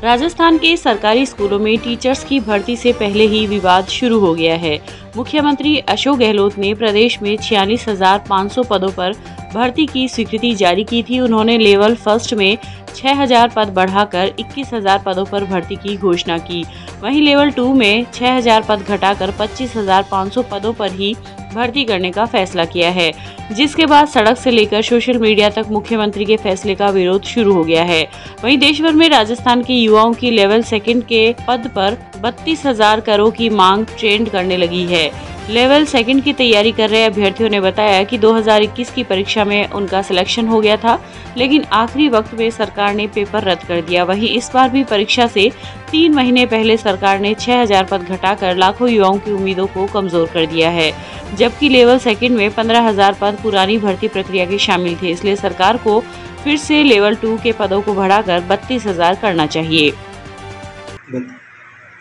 राजस्थान के सरकारी स्कूलों में टीचर्स की भर्ती से पहले ही विवाद शुरू हो गया है। मुख्यमंत्री अशोक गहलोत ने प्रदेश में 46,500 पदों पर भर्ती की स्वीकृति जारी की थी। उन्होंने लेवल फर्स्ट में 6,000 पद बढ़ाकर 21,000 पदों पर भर्ती की घोषणा की। वहीं लेवल 2 में 6,000 पद घटाकर 25,500 पदों पर ही भर्ती करने का फैसला किया है, जिसके बाद सड़क से लेकर सोशल मीडिया तक मुख्यमंत्री के फैसले का विरोध शुरू हो गया है। वहीं देश भर में राजस्थान के युवाओं की लेवल सेकंड के पद पर 32,000 करोड़ की मांग ट्रेंड करने लगी है। लेवल सेकंड की तैयारी कर रहे अभ्यर्थियों ने बताया कि 2021 की परीक्षा में उनका सिलेक्शन हो गया था, लेकिन आखिरी वक्त में सरकार ने पेपर रद्द कर दिया। वहीं इस बार भी परीक्षा से 3 महीने पहले सरकार ने 6,000 पद घटाकर लाखों युवाओं की उम्मीदों को कमजोर कर दिया है, जबकि लेवल सेकंड में 15,000 पद पुरानी भर्ती प्रक्रिया के शामिल थे। इसलिए सरकार को फिर से लेवल 2 के पदों को बढ़ाकर 32,000 करना चाहिए।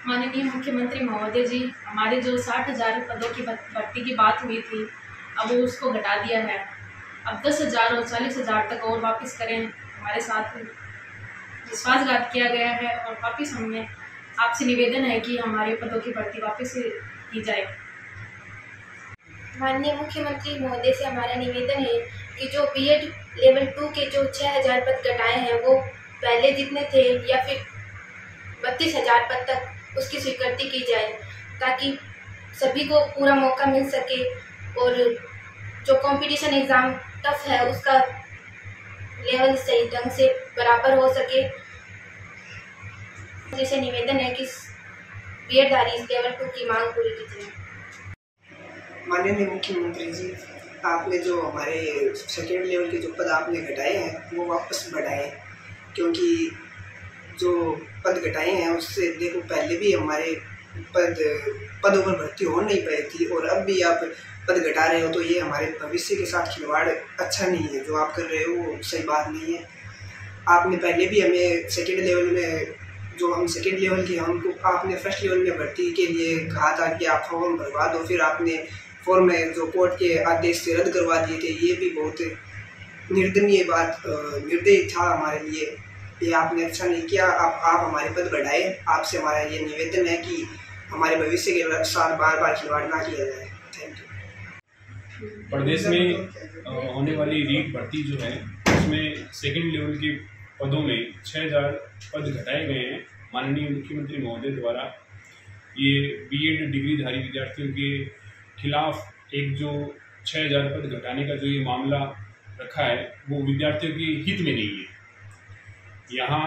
माननीय मुख्यमंत्री महोदय जी, हमारे जो 60,000 पदों की भर्ती की बात हुई थी, अब वो उसको घटा दिया है। अब 10,000 और 40,000 तक और वापस करें। हमारे साथ विश्वासघात किया गया है और वापस हमने आपसे निवेदन है कि हमारे पदों की भर्ती वापस की जाए। माननीय मुख्यमंत्री महोदय से हमारा निवेदन है कि जो बीएड लेवल 2 के जो 6,000 पद घटाए हैं वो पहले जितने थे या फिर 32,000 पद तक उसकी स्वीकृति की जाए, ताकि सभी को पूरा मौका मिल सके और जो कंपटीशन एग्ज़ाम टफ है उसका लेवल सही ढंग से बराबर हो सके। जैसे निवेदन है कि बीएडधारी लेवल 2 की मांग पूरी की जाए। माननीय मुख्यमंत्री जी, आपने जो हमारे सेकेंड लेवल के जो पद आपने घटाए हैं वो वापस बढ़ाए, क्योंकि जो पद घटाए हैं उससे देखो पहले भी हमारे पदों पर भर्ती हो नहीं पाई थी और अब भी आप पद घटा रहे हो, तो ये हमारे भविष्य के साथ खिलवाड़ अच्छा नहीं है। जो आप कर रहे हो वो सही बात नहीं है। आपने पहले भी हमें सेकेंड लेवल में जो हम सेकेंड लेवल के हमको आपने फर्स्ट लेवल में भर्ती के लिए कहा था कि आप फॉर्म भरवा दो, फिर आपने फॉर्म में जो कोर्ट के आदेश से रद्द करवा दिए थे। ये भी बहुत निर्दयनीय बात निर्दयी था हमारे लिए, ये आपने अच्छा नहीं किया। आप हमारे पद बढ़ाए। आपसे हमारा ये निवेदन है कि हमारे भविष्य के साथ बार बार खिलवाड़ ना किया जाए। Thank you. प्रदेश में होने वाली रीट भर्ती जो है उसमें सेकंड लेवल के पदों में 6,000 पद घटाए गए हैं। माननीय मुख्यमंत्री महोदय द्वारा ये बीएड डिग्रीधारी विद्यार्थियों के खिलाफ एक जो 6,000 पद घटाने का जो ये मामला रखा है वो विद्यार्थियों के हित में नहीं है। यहाँ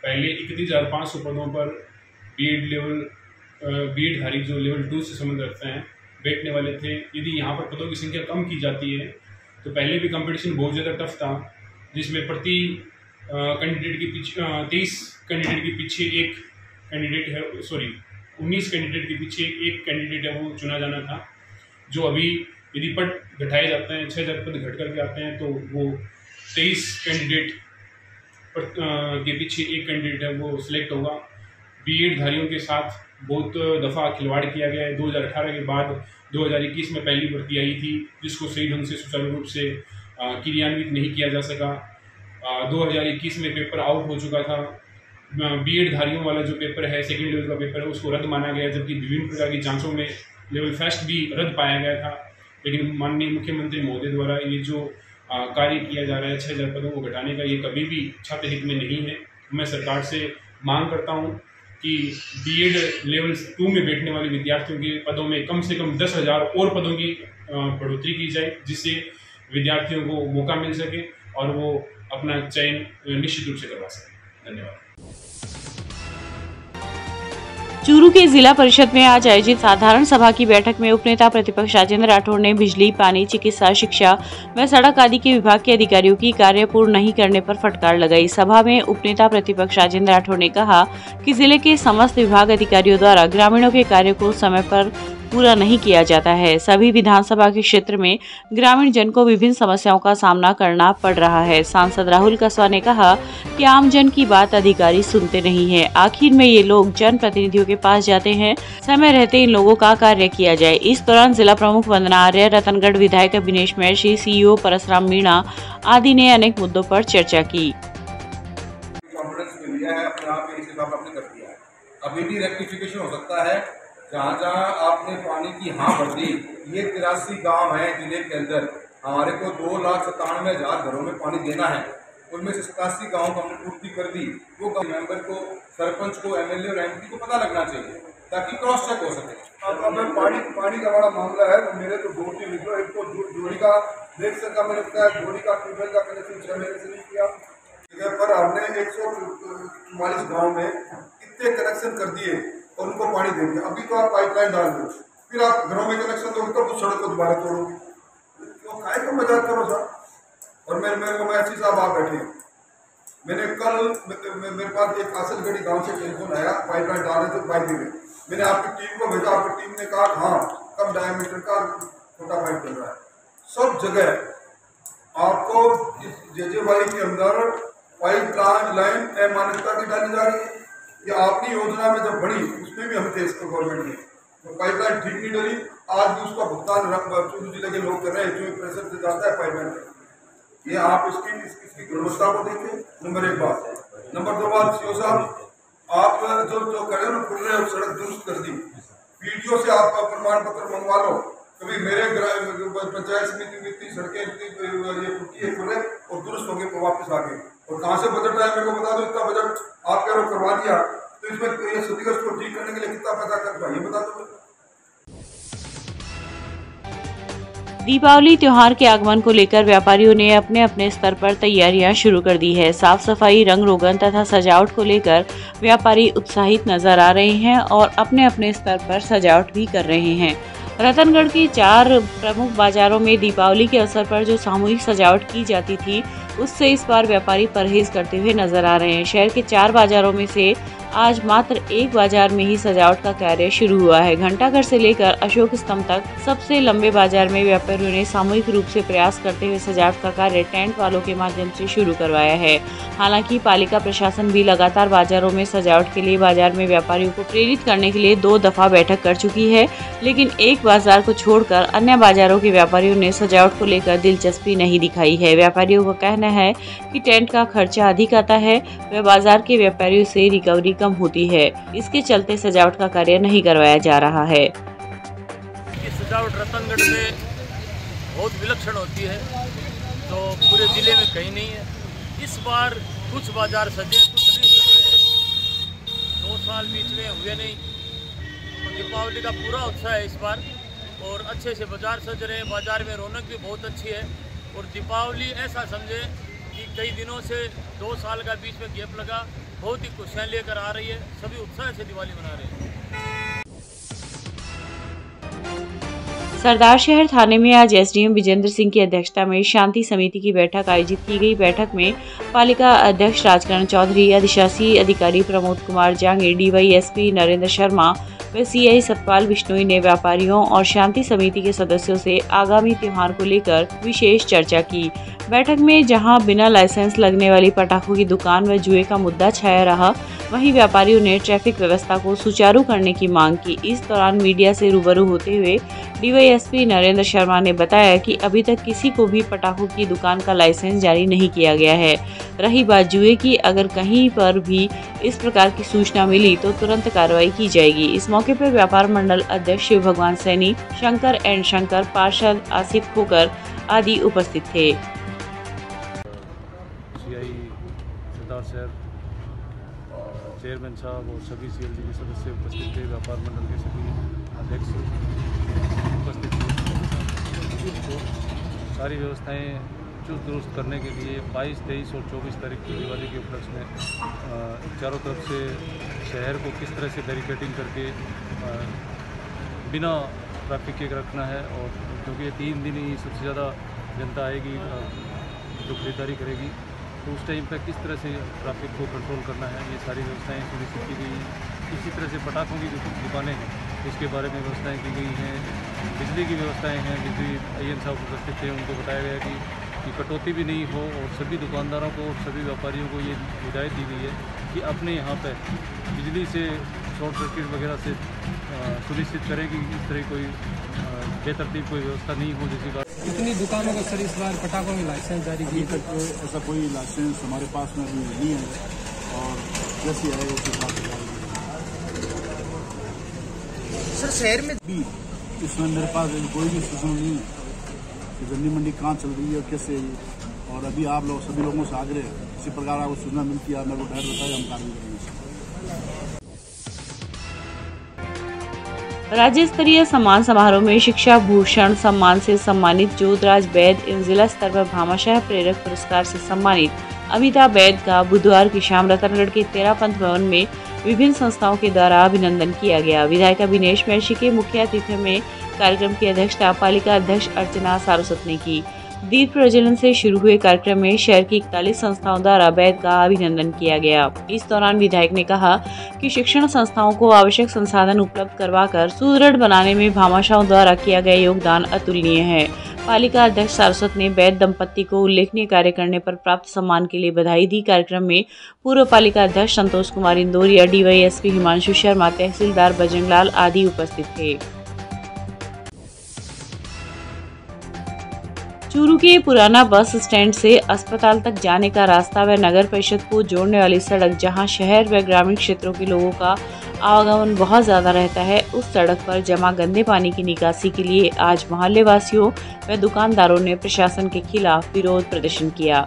पहले 31,500 पदों पर बीएडधारी जो लेवल 2 से संबंध रखते हैं बैठने वाले थे। यदि यहाँ पर पदों की संख्या कम की जाती है तो पहले भी कंपटीशन बहुत ज़्यादा टफ था, जिसमें प्रति कैंडिडेट के पीछे 23 कैंडिडेट के पीछे एक कैंडिडेट है 19 कैंडिडेट के पीछे एक कैंडिडेट है वो चुना जाना था। जो अभी यदि पद घटाए जाते हैं 6,000 पद घट करके आते हैं तो वो 23 कैंडिडेट के पीछे एक कैंडिडेट है वो सिलेक्ट होगा। बीएड धारियों के साथ बहुत दफ़ा खिलवाड़ किया गया है। 2018 के बाद 2021 में पहली भर्ती आई थी, जिसको सही ढंग से सुचारू रूप से क्रियान्वित नहीं किया जा सका। 2021 में पेपर आउट हो चुका था। बीएड धारियों वाला जो पेपर है सेकेंड लेवल का पेपर है उसको रद्द माना गया, जबकि विभिन्न प्रकार की जांचों में लेवल फर्स्ट भी रद्द पाया गया था। लेकिन माननीय मुख्यमंत्री महोदय द्वारा ये जो कार्य किया जा रहा है 6,000 पदों को घटाने का, ये कभी भी छात्र हित में नहीं है। मैं सरकार से मांग करता हूँ कि बीएड लेवल 2 में बैठने वाले विद्यार्थियों के पदों में कम से कम 10,000 और पदों की बढ़ोतरी की जाए, जिससे विद्यार्थियों को मौका मिल सके और वो अपना चयन निश्चित रूप से करवा सकें। धन्यवाद। चूरू के जिला परिषद में आज आयोजित साधारण सभा की बैठक में उपनेता प्रतिपक्ष राजेंद्र राठौड़ ने बिजली, पानी, चिकित्सा, शिक्षा व सड़क आदि के विभाग के अधिकारियों की कार्य पूर्ण नहीं करने पर फटकार लगाई। सभा में उपनेता प्रतिपक्ष राजेंद्र राठौड़ ने कहा कि जिले के समस्त विभाग अधिकारियों द्वारा ग्रामीणों के कार्य को समय पर पूरा नहीं किया जाता है। सभी विधानसभा के क्षेत्र में ग्रामीण जन को विभिन्न समस्याओं का सामना करना पड़ रहा है। सांसद राहुल कसवा ने कहा कि आम जन की बात अधिकारी सुनते नहीं है। आखिर में ये लोग जन प्रतिनिधियों के पास जाते हैं। समय रहते इन लोगों का कार्य किया जाए। इस दौरान जिला प्रमुख वंदना आर्य, रतनगढ़ विधायक अभिनेश महर्षि, सीईओ परसराम मीणा आदि ने अनेक मुद्दों पर चर्चा की। लिया है अपने आप, इस हिसाब आपने कर दिया है। अभी भी रेक्टिफिकेशन हो सकता है, जहाँ जहाँ आपने पानी की हाँ भर दी। ये 83 गाँव हैं जिले के अंदर, हमारे को 2,97,000 घरों में पानी देना है, उनमें से 87 गाँव को हमने पूर्ति कर दी। वो मेंबर को, सरपंच को, एमएलए और एमपी को पता लगना चाहिए ताकि क्रॉस चेक हो सके। अब पानी का बड़ा मामला है, तो मेरे तो 2-3 निकलो, एक तो जोड़ी का देख सका, मैंने बताया जोड़ी का ट्यूबवेल का कनेक्शन 6 महीने से नहीं किया, ठीक है, पर हमने 144 गाँव में कितने कनेक्शन कर दिए और उनको पानी दे दिया। अभी तो आप पाइपलाइन डाल दो, फिर आप घरों में कनेक्शन दोगे तो उस सड़क को दोबारा तोड़ोगे, तो काय का मजाक करो सर। और मेरे को मैसी साहब आप बैठे, मैंने कल मेरे पास एक आसलगढ़ी गांव से टेलीफोन आया, पाइपलाइन डाल रहे थे बाइक दे, मैंने आपकी टीम को भेजा, आपकी टीम ने कहा हाँ कम डायमीटर का छोटा पाइप चल रहा है। सब जगह आपको जेजेवाई के अंदर पाइपलाइन अमानता की डाली जा रही है। ये आपकी योजना में जब बढ़ी उसमें भी हम थे इसको गवर्नमेंट ने, तो पाइपलाइन ठीक नहीं डली, आज भी उसका भुगतान चूरू जिले के लोग कर रहे हैं, जो प्रेशर से जाता है पाइपलाइन। ये आप इसकी गुणवत्ता को देखें, नंबर 1 बात। नंबर 2 बात, सीओ साहब आप जो कर रहे हो खुल रहे हो, सड़क दुरुस्त कर दी, वीडियो से आपका प्रमाण पत्र मंगवा लो। कभी मेरे पंचायत समिति में इतनी सड़कें इतनी खुले और दुरुस्त हो गए वापस आ गए, और कहाँ से बजट आया मेरे को बता दो। इतना बजट आप कह रहे हो करवा दिया, तो इसमें ये क्षतिग्रस्त को ठीक करने के लिए कितना पैसा खर्च हुआ ये बता दो। दीपावली त्योहार के आगमन को लेकर व्यापारियों ने अपने अपने स्तर पर तैयारियां शुरू कर दी है। साफ सफाई, रंग रोगन तथा सजावट को लेकर व्यापारी उत्साहित नजर आ रहे हैं और अपने अपने स्तर पर सजावट भी कर रहे हैं। रतनगढ़ के 4 प्रमुख बाजारों में दीपावली के अवसर पर जो सामूहिक सजावट की जाती थी, उससे इस बार व्यापारी परहेज करते हुए नजर आ रहे हैं। शहर के 4 बाजारों में से आज मात्र एक बाजार में ही सजावट का कार्य शुरू हुआ है। घंटाघर से लेकर अशोक स्तंभ तक सबसे लंबे बाजार में व्यापारियों ने सामूहिक रूप से प्रयास करते हुए सजावट का कार्य टेंट वालों के माध्यम से शुरू करवाया है। हालांकि पालिका प्रशासन भी लगातार बाजारों में सजावट के लिए बाजार में व्यापारियों को प्रेरित करने के लिए 2 दफा बैठक कर चुकी है, लेकिन एक बाजार को छोड़कर अन्य बाजारों के व्यापारियों ने सजावट को लेकर दिलचस्पी नहीं दिखाई है। व्यापारियों का कहना है कि टेंट का खर्चा अधिक आता है व बाजार के व्यापारियों से रिकवरी कम होती है, इसके चलते सजावट का कार्य नहीं करवाया जा रहा है। ये सजावट रतनगढ़ में बहुत विलक्षण होती है, तो पूरे जिले में कहीं नहीं है। इस बार कुछ बाजार सजे, कुछ नहीं सजे, 2 साल बीच में हुए नहीं, तो दीपावली का पूरा उत्साह है इस बार और अच्छे से बाजार सज रहे हैं। बाजार में रौनक भी बहुत अच्छी है और दीपावली ऐसा समझे कि कई दिनों से 2 साल का बीच में गैप लगा, बहुत ही खुशियाँ लेकर आ रही है, सभी उत्साह से दिवाली मना रहे हैं। सरदार शहर थाने में आज एसडीएम विजेंद्र सिंह की अध्यक्षता में शांति समिति की बैठक आयोजित की गई। बैठक में पालिका अध्यक्ष राजकरण चौधरी, अधिशासी अधिकारी प्रमोद कुमार जांगे, डीवाईएसपी नरेंद्र शर्मा व सीआई सतपाल बिश्नोई ने व्यापारियों और शांति समिति के सदस्यों से आगामी त्योहार को लेकर विशेष चर्चा की। बैठक में जहां बिना लाइसेंस लगने वाली पटाखों की दुकान व जुए का मुद्दा छाया रहा, वहीं व्यापारियों ने ट्रैफिक व्यवस्था को सुचारू करने की मांग की। इस दौरान मीडिया से रूबरू होते हुए डीवाईएसपी नरेंद्र शर्मा ने बताया कि अभी तक किसी को भी पटाखों की दुकान का लाइसेंस जारी नहीं किया गया है। रही बात जुए की, अगर कहीं पर भी इस प्रकार की सूचना मिली तो तुरंत कार्रवाई की जाएगी। इस मौके पर व्यापार मंडल अध्यक्ष शिव भगवान सैनी, शंकर एंड शंकर, पार्षद आसिफ खोकर आदि उपस्थित थे। सरदार शहर चेयरमैन साहब और सभी सीएलजी के सदस्य उपस्थित थे, व्यापार मंडल के सभी अध्यक्ष उपस्थित थे। सारी व्यवस्थाएं चुस्त दुरुस्त करने के लिए 22, 23 और 24 तारीख की दिवाली के उपलक्ष्य में चारों तरफ से शहर को किस तरह से बैरिकेडिंग करके बिना ट्रैफिक के रखना है, और क्योंकि ये 3 दिन ही सबसे ज़्यादा जनता आएगी जो खरीदारी करेगी, तो उस टाइम पर किस तरह से ट्रैफिक को कंट्रोल करना है, ये सारी व्यवस्थाएं सुनिश्चित की गई। इसी तरह से पटाखों की जो दुकानें हैं इसके बारे में व्यवस्थाएं की गई हैं। बिजली की व्यवस्थाएं हैं, बिजली आईएन साहब उपस्थित थे, उनको बताया गया कि कटौती भी नहीं हो, और सभी दुकानदारों को और सभी व्यापारियों को ये हिदायत दी गई है कि अपने यहाँ पर बिजली से शॉर्ट सर्किट वगैरह से सुनिश्चित करें कि इस तरह कोई बेतरतीब कोई व्यवस्था नहीं हो। जैसी बात कितनी दुकानों को सर इस बार पटाखों की लाइसेंस जारी की? ऐसा कोई लाइसेंस हमारे पास में नहीं है। और जैसे आए उस हिसाब से सर शहर में भी इसमें मेरे पास कोई भी सूचना नहीं है कि गन्नी मंडी कहाँ चल रही है, कैसे है, और अभी आप लोग सभी लोगों से आग्रह है इसी प्रकार आपको सूचना मिलती है, मेरे को डायरेक्ट बताए, हम कार्रवाई करेंगे। राज्य स्तरीय सम्मान समारोह में शिक्षा भूषण सम्मान से सम्मानित ज्योतराज वैद एवं जिला स्तर पर भामाशाह प्रेरक पुरस्कार से सम्मानित अमिताभ वैद का बुधवार की शाम रतनगढ़ के 13 पंथ भवन में विभिन्न संस्थाओं के द्वारा अभिनंदन किया गया। विधायक अभिनेश महर्षि के मुख्य आतिथ्य में कार्यक्रम की अध्यक्षता पालिका अध्यक्ष अर्चना सारस्वत ने की। दीप प्रज्वलन से शुरू हुए कार्यक्रम में शहर की 41 संस्थाओं द्वारा वैद का अभिनंदन किया गया। इस दौरान विधायक ने कहा कि शिक्षण संस्थाओं को आवश्यक संसाधन उपलब्ध करवाकर सुदृढ़ बनाने में भामाशाहों द्वारा किया गया योगदान अतुलनीय है। पालिका अध्यक्ष सारस्वत ने वैद दंपत्ति को उल्लेखनीय कार्य करने पर प्राप्त सम्मान के लिए बधाई दी। कार्यक्रम में पूर्व पालिका अध्यक्ष संतोष कुमार इंदौरिया, डीवाईएसपी हिमांशु शर्मा, तहसीलदार बजरंगलाल आदि उपस्थित थे। चूरू के पुराना बस स्टैंड से अस्पताल तक जाने का रास्ता व नगर परिषद को जोड़ने वाली सड़क, जहां शहर व ग्रामीण क्षेत्रों के लोगों का आवागमन बहुत ज्यादा रहता है, उस सड़क पर जमा गंदे पानी की निकासी के लिए आज मोहल्ले वासियों व दुकानदारों ने प्रशासन के खिलाफ विरोध प्रदर्शन किया।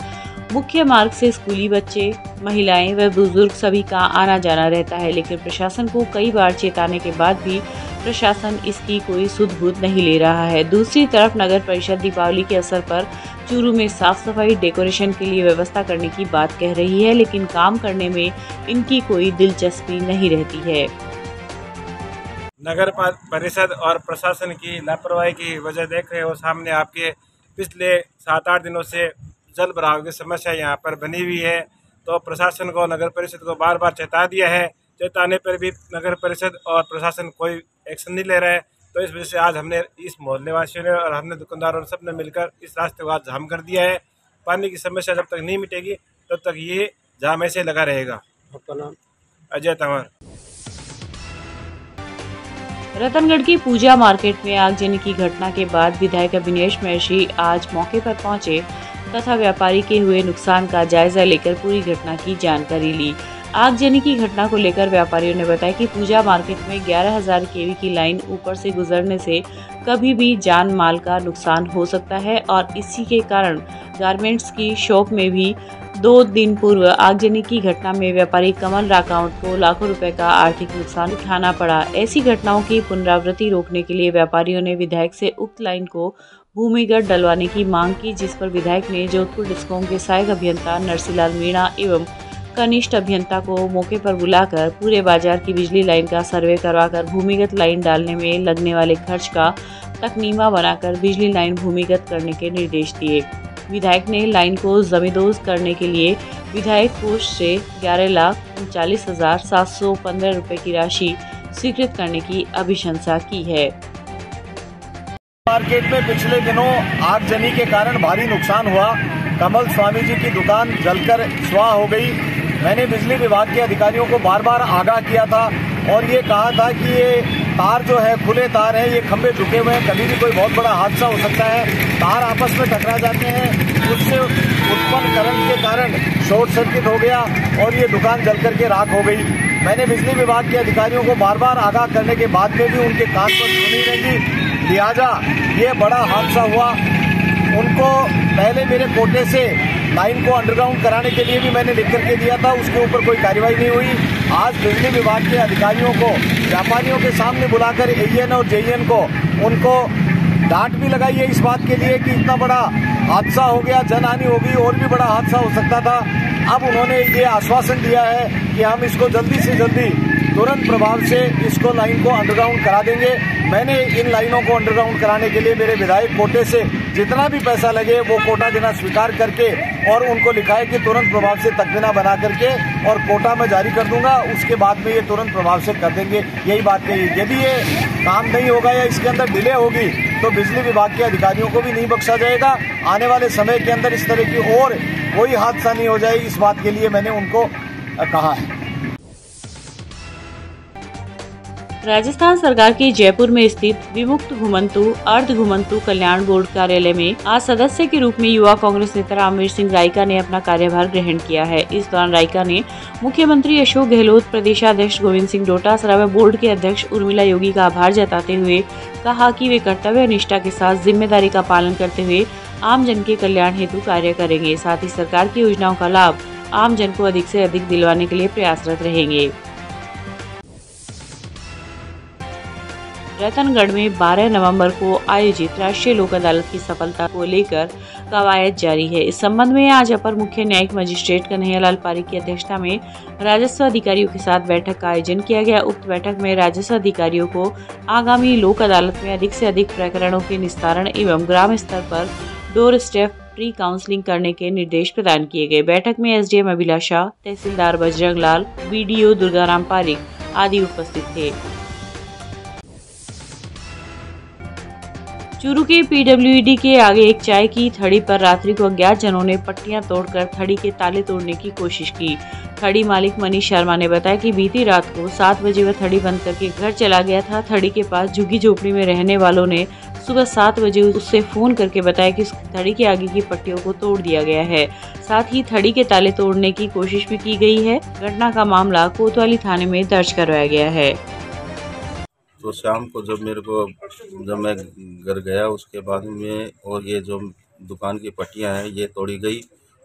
मुख्य मार्ग से स्कूली बच्चे, महिलाएं व बुजुर्ग सभी का आना जाना रहता है, लेकिन प्रशासन को कई बार चेताने के बाद भी प्रशासन इसकी कोई सुध बुध नहीं ले रहा है। दूसरी तरफ नगर परिषद दीपावली के अवसर पर चूरू में साफ सफाई डेकोरेशन के लिए व्यवस्था करने की बात कह रही है, लेकिन काम करने में इनकी कोई दिलचस्पी नहीं रहती है। नगर परिषद और प्रशासन की लापरवाही की वजह देख रहे हो, सामने आपके पिछले 7-8 दिनों से जल भराव की समस्या यहाँ पर बनी हुई है। तो प्रशासन को, नगर परिषद को बार बार चेता दिया है, चेताने पर भी नगर परिषद और प्रशासन कोई एक्शन नहीं ले रहा है। तो इस वजह से आज हमने इस मोहल्ले वासियों ने और हमने दुकानदारों ने सबने मिलकर इस रास्ते को आज जाम कर दिया है। पानी की समस्या जब तक नहीं मिटेगी तब तक ये जाम ऐसे लगा रहेगा। आपका नाम? अजय तंवर। रतनगढ़ की पूजा मार्केट में आगजनी की घटना के बाद विधायक अभिनेश महर्षि आज मौके पर पहुंचे तथा व्यापारी के हुए नुकसान का जायजा लेकर पूरी घटना की जानकारी ली। आगजनी की घटना को लेकर व्यापारियों ने बताया कि पूजा मार्केट में 11,000 केवी की लाइन ऊपर से गुजरने से कभी भी जान माल का नुकसान हो सकता है और इसी के कारण गारमेंट्स की शॉप में भी 2 दिन पूर्व आगजनी की घटना में व्यापारी कमल राकाउट को लाखों रुपए का आर्थिक नुकसान उठाना पड़ा। ऐसी घटनाओं की पुनरावृत्ति रोकने के लिए व्यापारियों ने विधायक से उक्त लाइन को भूमिगत डलवाने की मांग की, जिस पर विधायक ने जोधपुर डिस्कॉम के सहायक अभियंता नरसिलाल मीणा एवं कनिष्ठ अभियंता को मौके पर बुलाकर पूरे बाजार की बिजली लाइन का सर्वे करवाकर भूमिगत लाइन डालने में लगने वाले खर्च का तकनीमा बनाकर बिजली लाइन भूमिगत करने के निर्देश दिए। विधायक ने लाइन को जमींदोज करने के लिए विधायक कोष से 11,39,715 रुपए की राशि स्वीकृत करने की अभिशंसा की है। मार्केट में पिछले दिनों आगजनी के कारण भारी नुकसान हुआ। कमल स्वामी जी की दुकान जलकर स्वाह हो गई। मैंने बिजली विभाग के अधिकारियों को बार बार आगाह किया था और ये कहा था कि ये तार जो है खुले तार है, ये खंभे झुके हुए हैं, कभी भी कोई बहुत बड़ा हादसा हो सकता है। तार आपस में टकरा जाते हैं, उससे उत्पन्न करंट के कारण शॉर्ट सर्किट हो गया और ये दुकान जल करके राख हो गई। मैंने बिजली विभाग के अधिकारियों को बार बार आगाह करने के बाद में भी उनके कान पर सुनी नहीं, लिहाजा ये बड़ा हादसा हुआ। उनको पहले मेरे कोटे से लाइन को अंडरग्राउंड कराने के लिए भी मैंने लिख करके दिया था, उसके ऊपर कोई कार्रवाई नहीं हुई। आज बिजली विभाग के अधिकारियों को व्यापारियों के सामने बुलाकर एईएन और जेईएन को उनको डांट भी लगाई है इस बात के लिए कि इतना बड़ा हादसा हो गया, जनहानि होगी, और भी बड़ा हादसा हो सकता था। अब उन्होंने ये आश्वासन दिया है कि हम इसको जल्दी से जल्दी तुरंत प्रभाव से इसको लाइन को अंडरग्राउंड करा देंगे। मैंने इन लाइनों को अंडरग्राउंड कराने के लिए मेरे विधायक कोटे से जितना भी पैसा लगे वो कोटा देना स्वीकार करके और उनको लिखा है कि तुरंत प्रभाव से तकदीना बना करके और कोटा में जारी कर दूंगा, उसके बाद में ये तुरंत प्रभाव से कर देंगे। यही बात कही। यदि ये काम नहीं होगा या इसके अंदर डिले होगी तो बिजली विभाग के अधिकारियों को भी नहीं बख्शा जाएगा। आने वाले समय के अंदर इस तरह की और कोई हादसा नहीं हो जाए, इस बात के लिए मैंने उनको कहा है। राजस्थान सरकार के जयपुर में स्थित विमुक्त घुमंतु अर्ध घुमंतु कल्याण बोर्ड कार्यालय में आज सदस्य के रूप में युवा कांग्रेस नेता रामवीर सिंह रायका ने अपना कार्यभार ग्रहण किया है। इस दौरान रायका ने मुख्यमंत्री अशोक गहलोत, प्रदेशाध्यक्ष गोविंद सिंह डोटासरा व बोर्ड के अध्यक्ष उर्मिला योगी का आभार जताते हुए कहा कि वे कर्तव्य निष्ठा के साथ जिम्मेदारी का पालन करते हुए आम जन के कल्याण हेतु कार्य करेंगे। साथ ही सरकार की योजनाओं का लाभ आम जन को अधिक से अधिक दिलवाने के लिए प्रयासरत रहेंगे। रतनगढ़ में 12 नवंबर को आयोजित राष्ट्रीय लोक अदालत की सफलता को लेकर कवायद जारी है। इस संबंध में आज अपर मुख्य न्यायिक मजिस्ट्रेट कन्हैयालाल पारीक की अध्यक्षता में राजस्व अधिकारियों के साथ बैठक का आयोजन किया गया। उक्त बैठक में राजस्व अधिकारियों को आगामी लोक अदालत में अधिक से अधिक प्रकरणों के निस्तारण एवं ग्राम स्तर पर डोर स्टेप प्री काउंसलिंग करने के निर्देश प्रदान किए गए। बैठक में एसडीएम अभिलाषा, तहसीलदार बजरंग लाल, बीडीओ दुर्गाराम पारीक आदि उपस्थित थे। चूरू के पीडब्ल्यूडी के आगे एक चाय की थड़ी पर रात्रि को अज्ञात जनों ने पट्टियां तोड़कर थड़ी के ताले तोड़ने की कोशिश की। थड़ी मालिक मनीष शर्मा ने बताया कि बीती रात को 7 बजे वह थड़ी बंद करके घर चला गया था। थड़ी के पास झुग्गी झोपड़ी में रहने वालों ने सुबह 7 बजे उससे फोन करके बताया कि उस थड़ी के आगे की पट्टियों को तोड़ दिया गया है। साथ ही थड़ी के ताले तोड़ने की कोशिश भी की गई है। घटना का मामला कोतवाली थाने में दर्ज करवाया गया है। तो शाम को जब मैं घर गया उसके बाद में और ये जो दुकान की पट्टियां हैं ये तोड़ी गई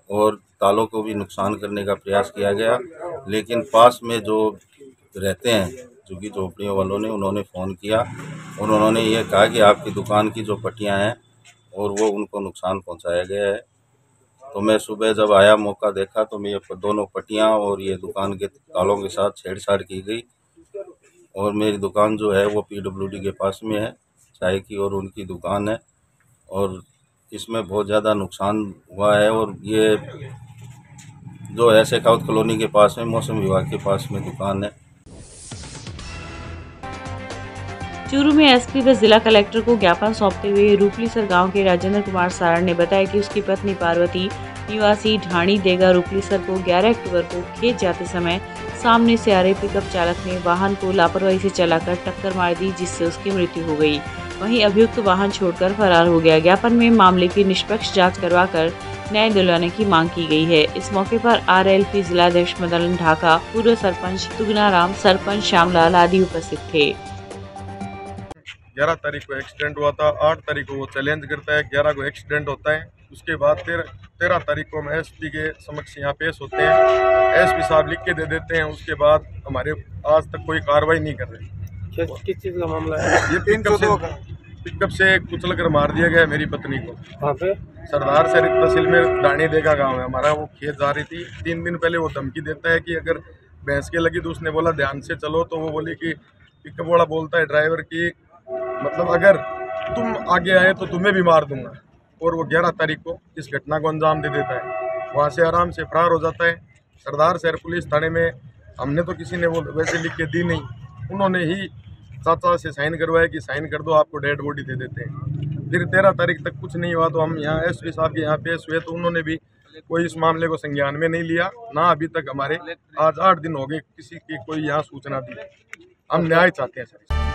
और तालों को भी नुकसान करने का प्रयास किया गया। लेकिन पास में जो रहते हैं झुग्गी झोपड़ियों वालों ने उन्होंने फ़ोन किया और उन्होंने ये कहा कि आपकी दुकान की जो पट्टियां हैं और वो उनको नुकसान पहुंचाया गया है। तो मैं सुबह जब आया मौका देखा तो मैं ये दोनों पट्टियां और ये दुकान के तालों के साथ छेड़छाड़ की गई और मेरी दुकान जो है वो पीडब्ल्यूडी के पास में है, चाय की और उनकी दुकान है और इसमें बहुत ज़्यादा नुकसान हुआ है। और ये जो है शेखावत कॉलोनी के पास में मौसम विभाग के पास में दुकान है। चूरू में एसपी व जिला कलेक्टर को ज्ञापन सौंपते हुए रूपलीसर गांव के राजेंद्र कुमार सारण ने बताया कि उसकी पत्नी पार्वती निवासी ढाणी देगा रूपलीसर को 11 अक्टूबर को खेत जाते समय सामने से आ रहे पिकअप चालक ने वाहन को लापरवाही से चलाकर टक्कर मार दी, जिससे उसकी मृत्यु हो गई। वहीं अभियुक्त वाहन छोड़कर फरार हो गया। ज्ञापन में मामले की निष्पक्ष जांच करवाकर न्याय दिलवाने की मांग की गई है। इस मौके पर आरएलपी जिलाध्यक्ष मदन ढाका, पूर्व सरपंच तुगनाराम, सरपंच श्यामलाल आदि उपस्थित थे। 11 तारीख को एक्सीडेंट हुआ था, 8 तारीख को वो चैलेंज करता है, 11 को एक्सीडेंट होता है। उसके बाद 13 तारीख को हम एसपी के समक्ष यहाँ पेश होते हैं। एसपी साहब लिख के दे देते हैं। उसके बाद हमारे आज तक कोई कार्रवाई नहीं कर रहे। किस चीज़ का मामला है? ये पिकअप से कुचल कर मार दिया गया मेरी पत्नी को। वहाँ पे सरदार शहर तहसील में ढाणी देगा गाँव है हमारा। वो खेत जा रही थी। 3 दिन पहले वो धमकी देता है कि अगर भैंस के लगी तो उसने बोला ध्यान से चलो, तो वो बोली कि पिकअप वाला बोलता है ड्राइवर की मतलब अगर तुम आगे आए तो तुम्हें भी मार दूंगा। और वो 11 तारीख को इस घटना को अंजाम दे देता है। वहाँ से आराम से फरार हो जाता है। सरदार शहर पुलिस थाने में हमने तो किसी ने वो वैसे लिख के दी नहीं, उन्होंने ही चाचा से साइन करवाया कि साइन कर दो, आपको डेड बॉडी दे देते हैं। फिर 13 तारीख तक कुछ नहीं हुआ तो हम यहाँ एसपी साहब के यहाँ पेश हुए तो उन्होंने भी कोई इस मामले को संज्ञान में नहीं लिया। ना अभी तक हमारे आज 8 दिन हो गए किसी की कोई यहाँ सूचना दी। हम न्याय चाहते हैं सर।